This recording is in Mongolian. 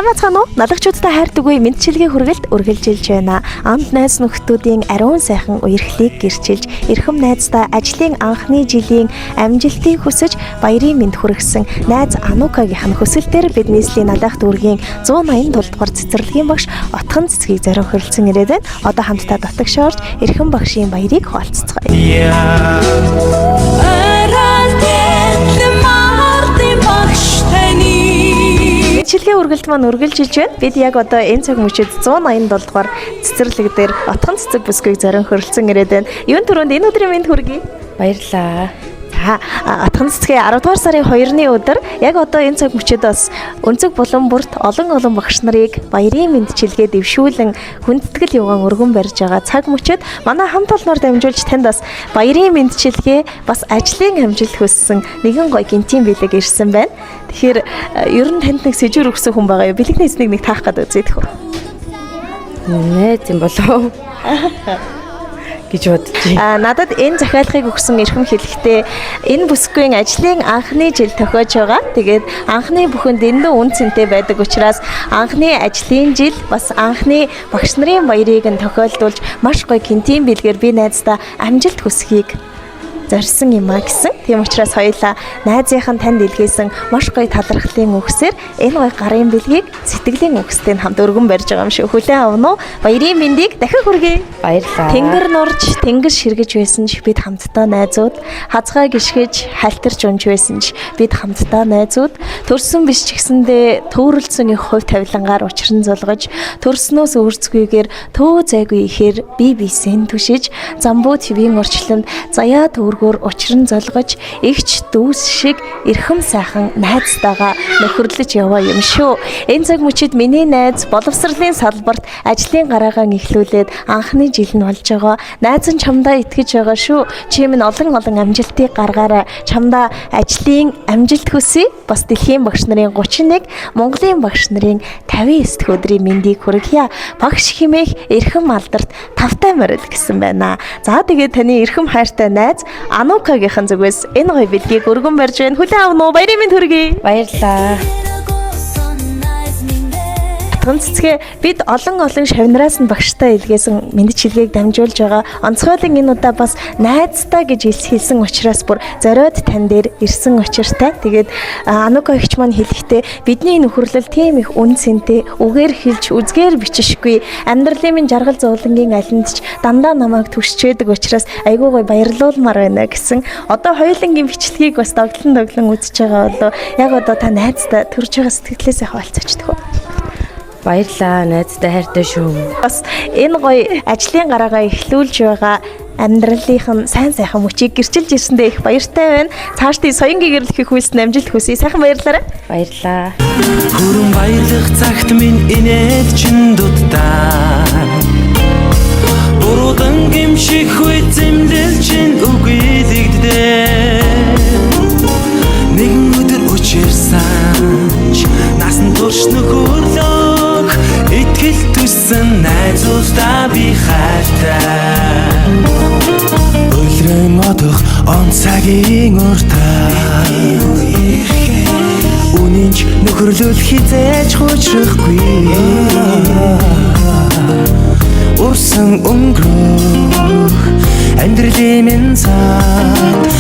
Сайн бацгаана уу? Налагчуудтай хайрдаг үе мэдчилгээ хүргэлт үргэлжилж байна. Анд найз нөхдүүдийн ариун сайхан үерхлийг гэрчилж, эрхэм найздаа ажлын анхны жилийн амжилтыг хүсэж баярын мэнд хүргэсэн найз Анукагийнх нь хүсэлтээр бид нийслэлийн налах дүүргийн 180 дугаар цэцэрлэгийн багш Отхон цэцгийг зорион хүрэлцэн ирээд байна. Одоо хамтдаа дотогшоорж эрхэм багшийн баярыг хуваалцгаая. Чилгээ үргэлт маань үргэлжилж байна. Бид яг одоо энэ цаг мөчид 187 дугаар цэцэрлэг дээр Отхон цэцэг бүсгүйг зорион хүрэлцэн ирээд байна. Юун түрүүнд энэ өдрийн мэнд хүргэе. Баярлаа. Отхон цэцгийн 10 дугаар сарын 2-ны өдөр яг одоо энэ цаг мөчид бас өнцөг булан бүрт олон багш нарыг баярын мэнд чилгээ дэвшүүлэн хүндэтгэл юугаан өргөн барьж байгаа цаг мөчид манай хамт олноор дамжуулж танд бас баярын мэнд чилгээ бас ажлын амжилт хүссэн нэгэн гоё гинтийн бэлэг ирсэн байна. Тэгэхээр ер нь танд нэг сэжүүр өгсөн хүн байгаа юу? Бэлэгний эснийг нэг таах гэдэг үзье тхөө. Нэ тийм болов гэж бодчих. Надад энэ захиалгыг өгсөн эрхэм хэлэхдээ энэ бүсгүйн ажлын анхны жил тохиож байгаа. Тэгээд анхны бүхэнд дэндүү үн цэнтэй байдаг учраас анхны ажлын жил бас анхны багш нарын баярыг нь тохиолдуулж маш гоё гинтийн бэлгээр би найздаа амжилт хүсхийг зорьсон юм а гэсэн. Тийм учраас хоёулаа найзынхан танд илгээсэн маш гоё талархлын үгсээр энэ гоё гарын бэлгийг сэтгэлийн үгстэй хамт өргөн барьж байгаа юм шиг хүлээн авна уу? Баярын мэндийг дахин хүргэе. Баярлаа. Тэнгэр нурж, тэнгэр ширгэж байсан ч бид хамтдаа найзууд, хазгаа гიშгэж, халтарч унж байсан ч бид хамтдаа найзууд, төрсөн биш ч гэсэндээ төөрөлдсөн их хувь тавилангаар учран золгож, төрснөөс өөрцгүйгээр төө зайгүй ихээр би бисен түшиж, замбуу твийн орчлонд заяа төөргөөр учран золгож, игч дүүс шиг эрхэм сайхан найзтайгаа нөхөрлөж яваа юм шүү. Энэ цаг мөчид миний найз боловсролын салбарт ажлын гараагаа эхлүүлээд анхны жил нь болж байгаа. Найз нь чамдаа итгэж байгаа шүү. Чи минь олон амжилтыг гаргаарай. Чамдаа ажлын амжилт хүсье. Бас дэлхийн багш нарын 31, Монголын багш нарын 59 дэх өдрийн мэндийг хүргье. Багш химээх эрхэм алдарт тавтай морил гэсэн байна. За тэгээд таны эрхэм хайртай найз Анукагийнхан зүгээс энэ гоё бэлгийг өргөн барьж байна. Хүлээн авах уу? Баярын мэнд хүргэе. Баярлаа. Цэцгээ бид олон шавнараас нь багштай илгээсэн мэндчилгээг дамжуулж байгаа. Онцгойлон энэ удаа бас найзтай гэж хэлсэн учраас бүр зориод тань дээр ирсэн учиртай. Тэгээд Анука ихч маань хэлэхдээ бидний нөхөрлөл тийм их үн цэнтэй, үгээр хэлж үзгээр бичишгүй, амьдралын минь жаргал зовлонгийн алинд ч дандаа намайг түшчээдэг учраас айгүй гоё баярлуулмаар байна гэсэн. Одоо хоёулангийн бичлэгийг бас доглон үзэж байгаа болоо яг одоо та найзтай төрж байгаа сэтгэлээсээ хаваалцаачдаг. Баярлаа, найзтай хайртай шүү. Бас энэ гоё ажлын гараагаа эхлүүлж байгаа амьдралынх нь сайн мөчийг гэрчилж ирсэндээ их баяртай байна. Цаашдын соён гэгэрlэх хүссэн амжилт хүсье. Сайхан баярлаарай. Баярлаа. Хүрэн баярлах цагт минь инээд чин дутаа. Буруудан гимших үе зэмлэл чин үгүйлэгдээ. Нэгэн өдөр учирсан ч насан турш нөхөрлөө. Итгэл төссөн найзуудаа би хайртай. Өглөө одох он цагийн уртаа. Үнэнч нөхөрлөл хизээж хуучрахгүй. Урсан өнгөрөх амьдралын минь цаад